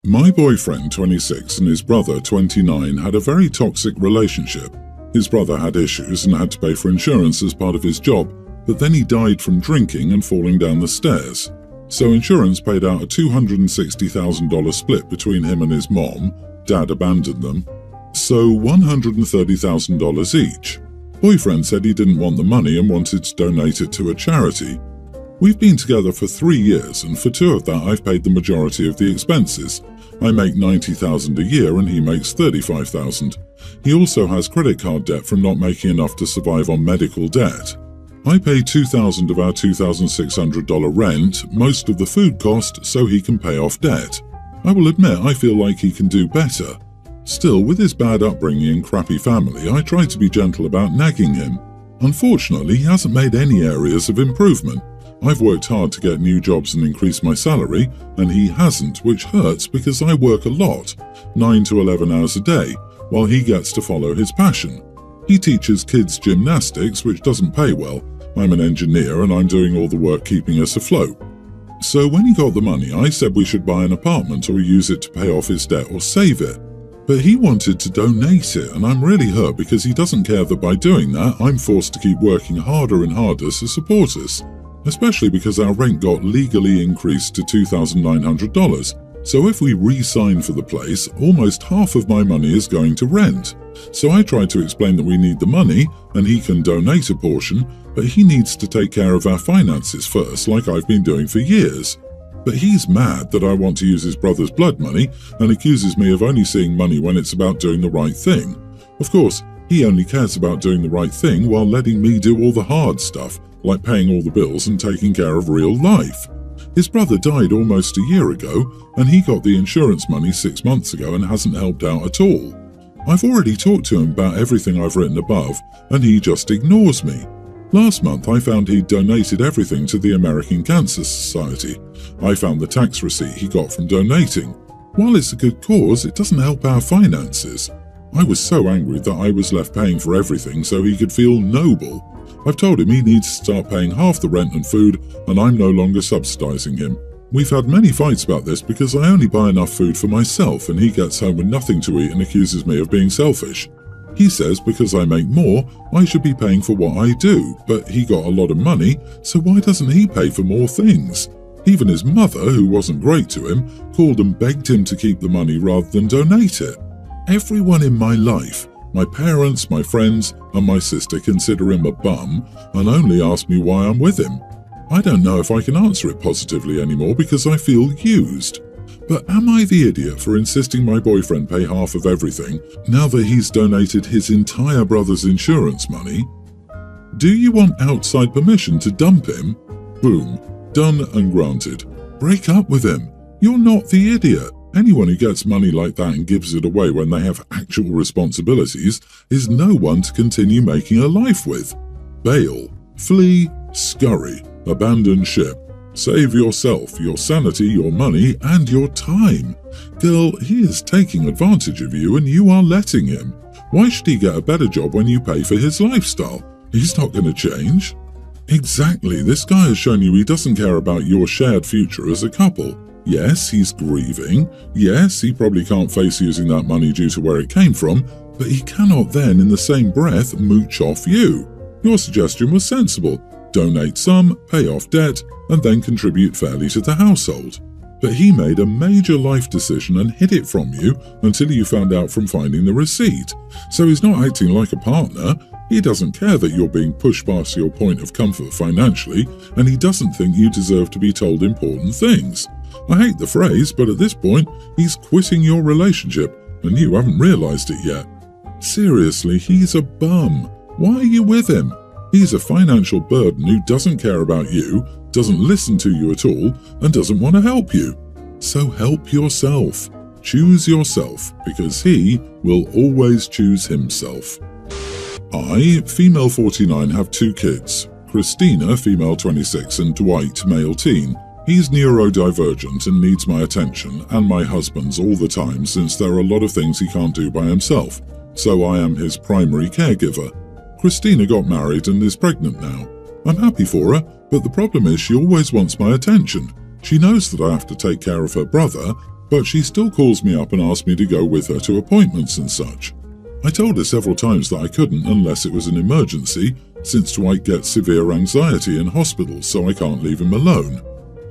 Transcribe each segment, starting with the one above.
My boyfriend, 26, and his brother, 29, had a very toxic relationship. His brother had issues and had to pay for insurance as part of his job, but then he died from drinking and falling down the stairs. So insurance paid out a $260,000 split between him and his mom. Dad abandoned them. So $130,000 each. Boyfriend said he didn't want the money and wanted to donate it to a charity. We've been together for 3 years, and for 2 of that I've paid the majority of the expenses. I make $90,000 a year and he makes $35,000. He also has credit card debt from not making enough to survive on medical debt. I pay $2,000 of our $2,600 rent, most of the food cost, so he can pay off debt. I will admit I feel like he can do better. Still, with his bad upbringing and crappy family, I try to be gentle about nagging him. Unfortunately, he hasn't made any areas of improvement. I've worked hard to get new jobs and increase my salary, and he hasn't, which hurts because I work a lot, 9 to 11 hours a day, while he gets to follow his passion. He teaches kids gymnastics, which doesn't pay well. I'm an engineer and I'm doing all the work keeping us afloat. So when he got the money, I said we should buy an apartment or use it to pay off his debt or save it. But he wanted to donate it, and I'm really hurt because he doesn't care that by doing that, I'm forced to keep working harder and harder to support us. Especially because our rent got legally increased to $2,900. So if we re-sign for the place, almost half of my money is going to rent. So I tried to explain that we need the money and he can donate a portion, but he needs to take care of our finances first, like I've been doing for years. But he's mad that I want to use his brother's blood money and accuses me of only seeing money when it's about doing the right thing. Of course, he only cares about doing the right thing while letting me do all the hard stuff, like paying all the bills and taking care of real life. His brother died almost a year ago, and he got the insurance money 6 months ago and hasn't helped out at all. I've already talked to him about everything I've written above, and he just ignores me. Last month I found he'd donated everything to the American Cancer Society. I found the tax receipt he got from donating. While it's a good cause, it doesn't help our finances. I was so angry that I was left paying for everything so he could feel noble. I've told him he needs to start paying half the rent and food, and I'm no longer subsidizing him. We've had many fights about this because I only buy enough food for myself and he gets home with nothing to eat and accuses me of being selfish. He says because I make more, I should be paying for what I do, but he got a lot of money, so why doesn't he pay for more things? Even his mother, who wasn't great to him, called and begged him to keep the money rather than donate it. Everyone in my life, my parents, my friends, and my sister consider him a bum and only ask me why I'm with him. I don't know if I can answer it positively anymore because I feel used. But am I the idiot for insisting my boyfriend pay half of everything now that he's donated his entire brother's insurance money? Do you want outside permission to dump him? Boom. Done and granted. Break up with him. You're not the idiot. Anyone who gets money like that and gives it away when they have actual responsibilities is no one to continue making a life with. Bail. Flee. Scurry. Abandon ship. Save yourself, your sanity, your money, and your time. Girl, he is taking advantage of you and you are letting him. Why should he get a better job when you pay for his lifestyle? He's not going to change. Exactly, this guy has shown you he doesn't care about your shared future as a couple. Yes, he's grieving. Yes, he probably can't face using that money due to where it came from, but he cannot then in the same breath mooch off you. Your suggestion was sensible. Donate some, pay off debt, and then contribute fairly to the household. But he made a major life decision and hid it from you until you found out from finding the receipt. So he's not acting like a partner. He doesn't care that you're being pushed past your point of comfort financially, and he doesn't think you deserve to be told important things. I hate the phrase, but at this point, he's quitting your relationship, and you haven't realized it yet. Seriously, he's a bum. Why are you with him? He's a financial burden who doesn't care about you, doesn't listen to you at all, and doesn't want to help you. So help yourself. Choose yourself, because he will always choose himself. I, female 49, have 2 kids. Christina, female 26, and Dwight, male teen. He's neurodivergent and needs my attention and my husband's all the time since there are a lot of things he can't do by himself. So I am his primary caregiver. Christina got married and is pregnant now. I'm happy for her, but the problem is she always wants my attention. She knows that I have to take care of her brother, but she still calls me up and asks me to go with her to appointments and such. I told her several times that I couldn't unless it was an emergency, since Dwight gets severe anxiety in hospital, so I can't leave him alone.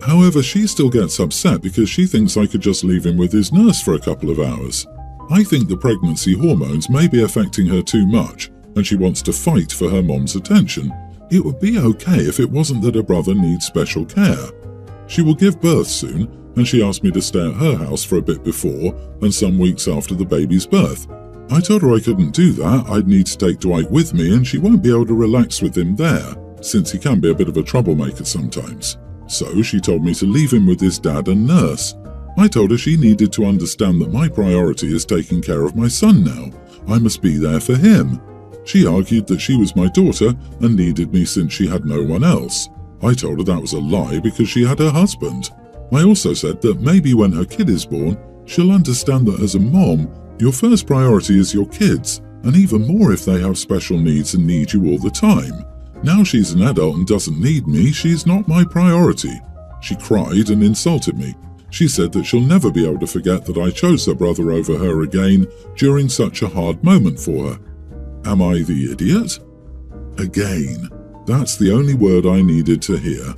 However, she still gets upset because she thinks I could just leave him with his nurse for a couple of hours. I think the pregnancy hormones may be affecting her too much, and she wants to fight for her mom's attention. It would be okay if it wasn't that her brother needs special care. She will give birth soon, and she asked me to stay at her house for a bit before and some weeks after the baby's birth. I told her I couldn't do that, I'd need to take Dwight with me and she won't be able to relax with him there, since he can be a bit of a troublemaker sometimes. So she told me to leave him with his dad and nurse. I told her she needed to understand that my priority is taking care of my son now. I must be there for him. She argued that she was my daughter and needed me since she had no one else. I told her that was a lie because she had her husband. I also said that maybe when her kid is born, she'll understand that as a mom, your first priority is your kids, and even more if they have special needs and need you all the time. Now she's an adult and doesn't need me, she's not my priority. She cried and insulted me. She said that she'll never be able to forget that I chose her brother over her again during such a hard moment for her. Am I the idiot? Again, that's the only word I needed to hear.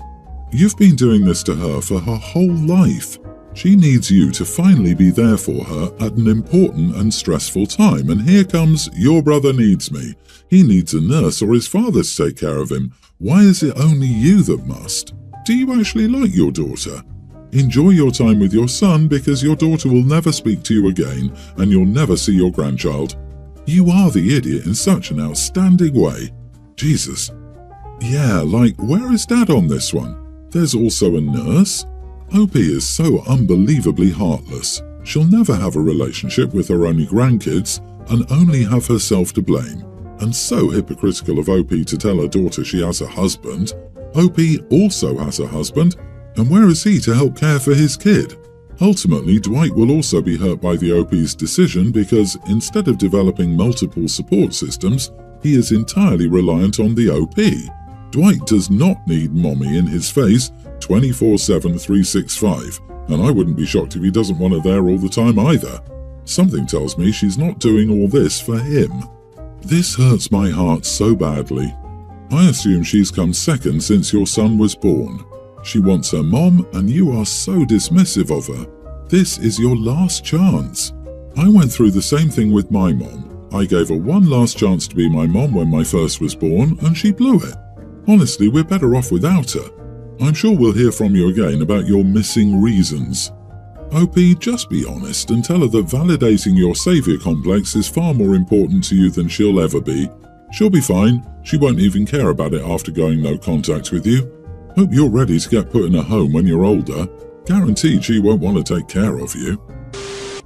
You've been doing this to her for her whole life. She needs you to finally be there for her at an important and stressful time, and here comes, your brother needs me. He needs a nurse or his father to take care of him. Why is it only you that must? Do you actually like your daughter? Enjoy your time with your son because your daughter will never speak to you again and you'll never see your grandchild. You are the idiot in such an outstanding way. Jesus. Yeah, like, where is Dad on this one? There's also a nurse? OP is so unbelievably heartless. She'll never have a relationship with her only grandkids and only have herself to blame. And so hypocritical of OP to tell her daughter she has a husband. OP also has a husband, and where is he to help care for his kid? Ultimately, Dwight will also be hurt by the OP's decision because instead of developing multiple support systems, he is entirely reliant on the OP. Dwight does not need mommy in his face 24/7, 365, and I wouldn't be shocked if he doesn't want her there all the time either. Something tells me she's not doing all this for him. This hurts my heart so badly. I assume she's come second since your son was born. She wants her mom, and you are so dismissive of her. This is your last chance. I went through the same thing with my mom. I gave her one last chance to be my mom when my first was born, and she blew it. Honestly, we're better off without her. I'm sure we'll hear from you again about your missing reasons. OP, just be honest and tell her that validating your savior complex is far more important to you than she'll ever be. She'll be fine. She won't even care about it after going no contact with you. Hope you're ready to get put in a home when you're older. Guaranteed she won't want to take care of you.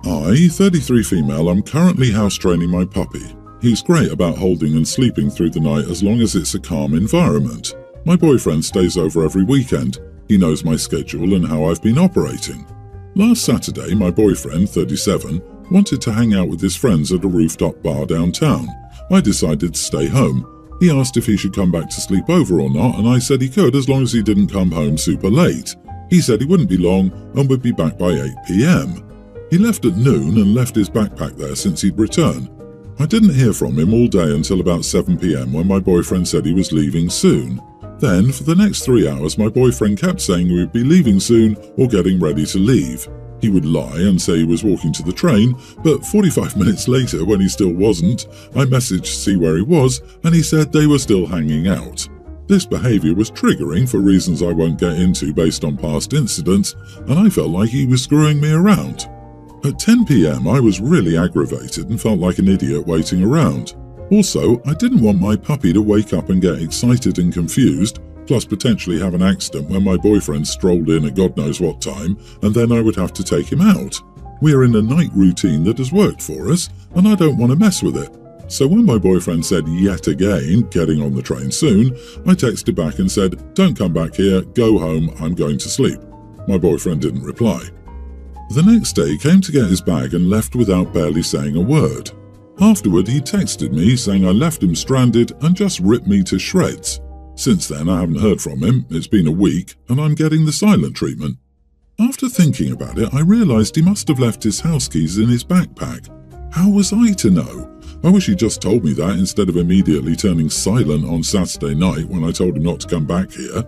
I, 33 female, am currently house training my puppy. He's great about holding and sleeping through the night as long as it's a calm environment. My boyfriend stays over every weekend. He knows my schedule and how I've been operating. Last Saturday, my boyfriend, 37, wanted to hang out with his friends at a rooftop bar downtown. I decided to stay home. He asked if he should come back to sleep over or not, and I said he could as long as he didn't come home super late. He said he wouldn't be long and would be back by 8 p.m. He left at noon and left his backpack there since he'd return. I didn't hear from him all day until about 7 p.m. when my boyfriend said he was leaving soon. Then, for the next 3 hours, my boyfriend kept saying he would be leaving soon or getting ready to leave. He would lie and say he was walking to the train, but 45 minutes later, when he still wasn't, I messaged to see where he was, and he said they were still hanging out. This behaviour was triggering for reasons I won't get into based on past incidents, and I felt like he was screwing me around. At 10 p.m, I was really aggravated and felt like an idiot waiting around. Also, I didn't want my puppy to wake up and get excited and confused, plus potentially have an accident when my boyfriend strolled in at God knows what time, and then I would have to take him out. We're in a night routine that has worked for us, and I don't want to mess with it. So when my boyfriend said yet again, getting on the train soon, I texted back and said, don't come back here, go home, I'm going to sleep. My boyfriend didn't reply. The next day came to get his bag and left without barely saying a word. Afterward, he texted me saying I left him stranded and just ripped me to shreds. Since then, I haven't heard from him, it's been a week, and I'm getting the silent treatment. After thinking about it, I realised he must have left his house keys in his backpack. How was I to know? I wish he'd just told me that instead of immediately turning silent on Saturday night when I told him not to come back here.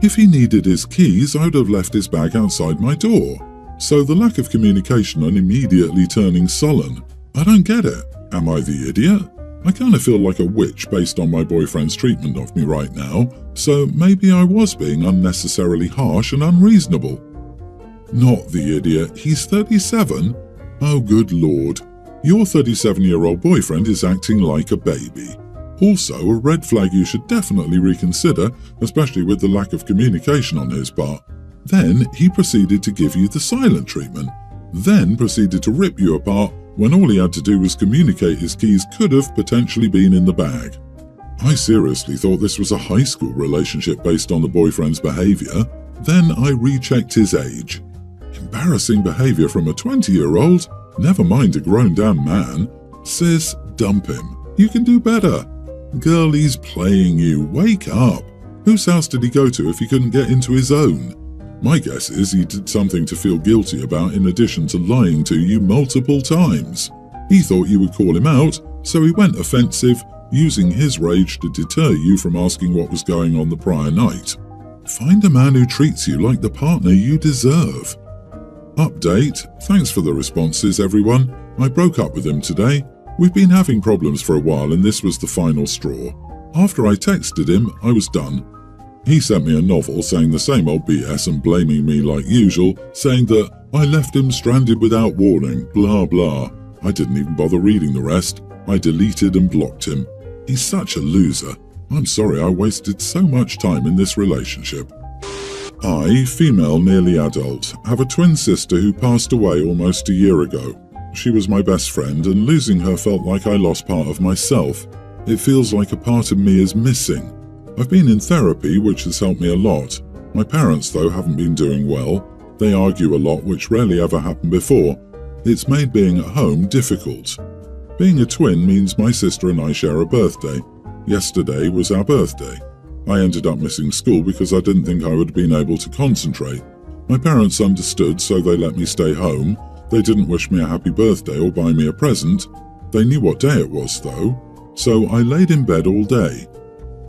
If he needed his keys, I would have left his bag outside my door. So the lack of communication and immediately turning sullen, I don't get it. Am I the idiot? I kind of feel like a witch based on my boyfriend's treatment of me right now, so maybe I was being unnecessarily harsh and unreasonable. Not the idiot, he's 37? Oh good lord. Your 37-year-old boyfriend is acting like a baby. Also, a red flag you should definitely reconsider, especially with the lack of communication on his part. Then he proceeded to give you the silent treatment, then proceeded to rip you apart when all he had to do was communicate his keys could have potentially been in the bag. I seriously thought this was a high school relationship based on the boyfriend's behaviour. Then I rechecked his age. Embarrassing behaviour from a 20-year-old, never mind a grown-down man. Sis, dump him. You can do better. Girl, he's playing you. Wake up. Whose house did he go to if he couldn't get into his own? My guess is he did something to feel guilty about in addition to lying to you multiple times. He thought you would call him out, so he went offensive, using his rage to deter you from asking what was going on the prior night. Find a man who treats you like the partner you deserve. Update. Thanks for the responses, everyone. I broke up with him today. We've been having problems for a while and this was the final straw. After I texted him, I was done. He sent me a novel saying the same old BS and blaming me like usual, saying that I left him stranded without warning, blah blah. I didn't even bother reading the rest. I deleted and blocked him. He's such a loser. I'm sorry I wasted so much time in this relationship. I, female, nearly adult, have a twin sister who passed away almost a year ago. She was my best friend and losing her felt like I lost part of myself. It feels like a part of me is missing. I've been in therapy, which has helped me a lot. My parents, though, haven't been doing well. They argue a lot, which rarely ever happened before. It's made being at home difficult. Being a twin means my sister and I share a birthday. Yesterday was our birthday. I ended up missing school because I didn't think I would have been able to concentrate. My parents understood, so they let me stay home. They didn't wish me a happy birthday or buy me a present. They knew what day it was, though. So I laid in bed all day.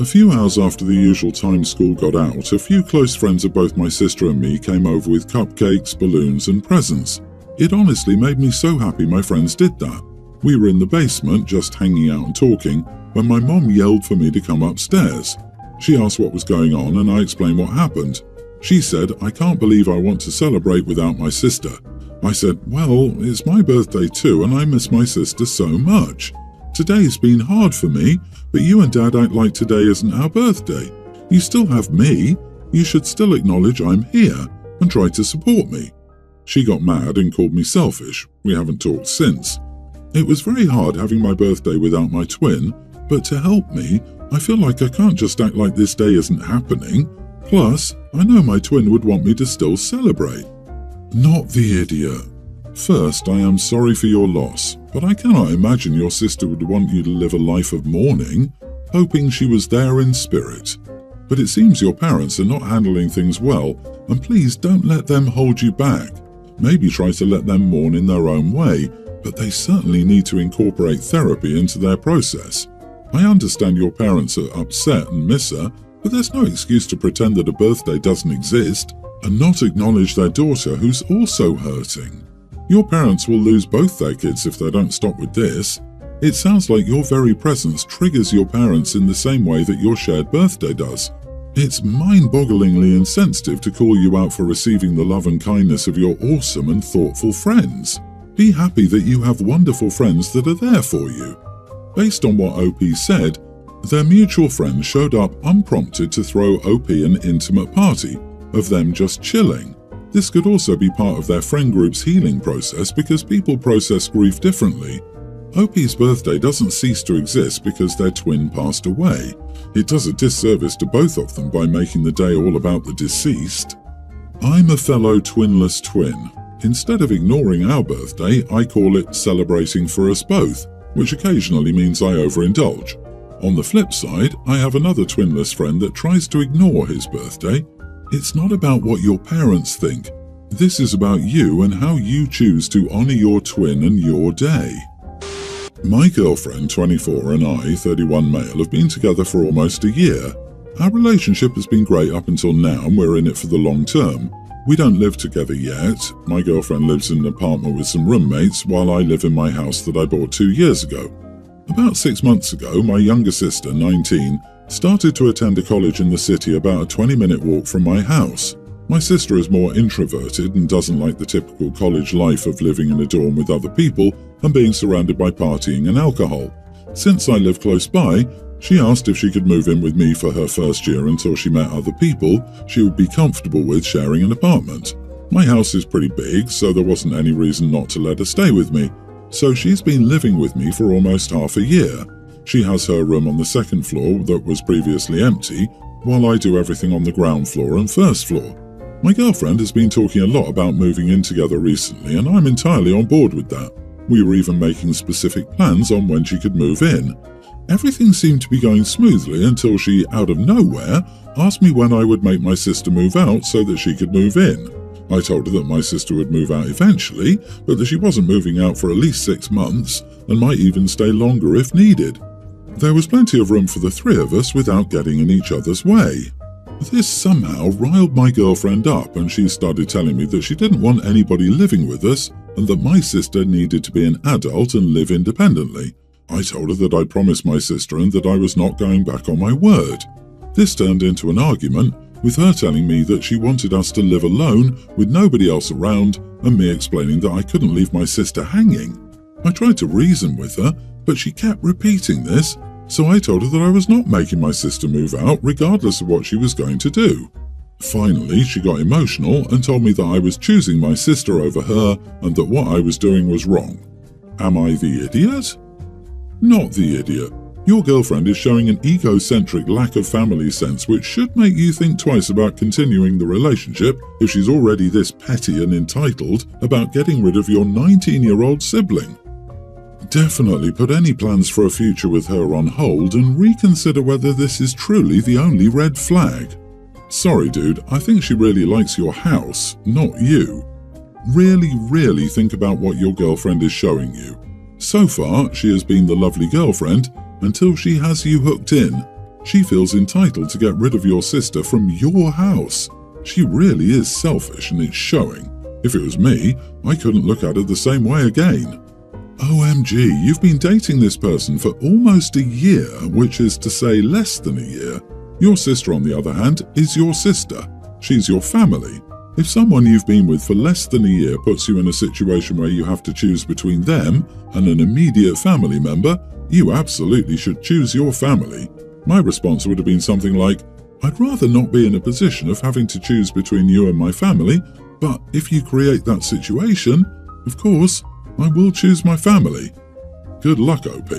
A few hours after the usual time school got out, a few close friends of both my sister and me came over with cupcakes, balloons and presents. It honestly made me so happy my friends did that. We were in the basement, just hanging out and talking, when my mom yelled for me to come upstairs. She asked what was going on and I explained what happened. She said, I can't believe I want to celebrate without my sister. I said, well, it's my birthday too and I miss my sister so much. Today's been hard for me, but you and Dad act like today isn't our birthday. You still have me. You should still acknowledge I'm here and try to support me. She got mad and called me selfish. We haven't talked since. It was very hard having my birthday without my twin, but to help me, I feel like I can't just act like this day isn't happening. Plus, I know my twin would want me to still celebrate. Not the idiot. First, I am sorry for your loss, but I cannot imagine your sister would want you to live a life of mourning, hoping she was there in spirit. But it seems your parents are not handling things well, and please don't let them hold you back. Maybe try to let them mourn in their own way, but they certainly need to incorporate therapy into their process. I understand your parents are upset and miss her, but there's no excuse to pretend that a birthday doesn't exist and not acknowledge their daughter who's also hurting. Your parents will lose both their kids if they don't stop with this. It sounds like your very presence triggers your parents in the same way that your shared birthday does. It's mind-bogglingly insensitive to call you out for receiving the love and kindness of your awesome and thoughtful friends. Be happy that you have wonderful friends that are there for you. Based on what OP said, their mutual friend showed up unprompted to throw OP an intimate party of them just chilling. This could also be part of their friend group's healing process because people process grief differently. OP's birthday doesn't cease to exist because their twin passed away. It does a disservice to both of them by making the day all about the deceased. I'm a fellow twinless twin. Instead of ignoring our birthday, I call it celebrating for us both, which occasionally means I overindulge. On the flip side, I have another twinless friend that tries to ignore his birthday. It's not about what your parents think. This is about you and how you choose to honor your twin and your day. My girlfriend, 24, and I, 31 male, have been together for almost a year. Our relationship has been great up until now, and we're in it for the long term. We don't live together yet. My girlfriend lives in an apartment with some roommates, while I live in my house that I bought 2 years ago. About 6 months ago, my younger sister, 19, started to attend a college in the city about a 20-minute walk from my house. My sister is more introverted and doesn't like the typical college life of living in a dorm with other people and being surrounded by partying and alcohol. Since I live close by, she asked if she could move in with me for her first year until she met other people she would be comfortable with sharing an apartment. My house is pretty big, so there wasn't any reason not to let her stay with me. So she's been living with me for almost half a year. She has her room on the second floor that was previously empty, while I do everything on the ground floor and first floor. My girlfriend has been talking a lot about moving in together recently, and I'm entirely on board with that. We were even making specific plans on when she could move in. Everything seemed to be going smoothly until she, out of nowhere, asked me when I would make my sister move out so that she could move in. I told her that my sister would move out eventually, but that she wasn't moving out for at least 6 months and might even stay longer if needed. There was plenty of room for the three of us without getting in each other's way. This somehow riled my girlfriend up, and she started telling me that she didn't want anybody living with us and that my sister needed to be an adult and live independently. I told her that I'd promised my sister and that I was not going back on my word. This turned into an argument, with her telling me that she wanted us to live alone with nobody else around and me explaining that I couldn't leave my sister hanging. I tried to reason with her, but she kept repeating this, so I told her that I was not making my sister move out regardless of what she was going to do. Finally, she got emotional and told me that I was choosing my sister over her and that what I was doing was wrong. Am I the idiot? Not the idiot. Your girlfriend is showing an egocentric lack of family sense which should make you think twice about continuing the relationship if she's already this petty and entitled about getting rid of your 19-year-old sibling. Definitely put any plans for a future with her on hold and reconsider whether this is truly the only red flag. Sorry dude, I think she really likes your house, not you. Really think about what your girlfriend is showing you. So far, she has been the lovely girlfriend until she has you hooked in. She feels entitled to get rid of your sister from your house. She really is selfish and it's showing. If it was me, I couldn't look at her the same way again. OMG, you've been dating this person for almost a year, which is to say less than a year. Your sister, on the other hand, is your sister. She's your family. If someone you've been with for less than a year puts you in a situation where you have to choose between them and an immediate family member, you absolutely should choose your family. My response would have been something like, I'd rather not be in a position of having to choose between you and my family, but if you create that situation, of course, I will choose my family. Good luck, OP.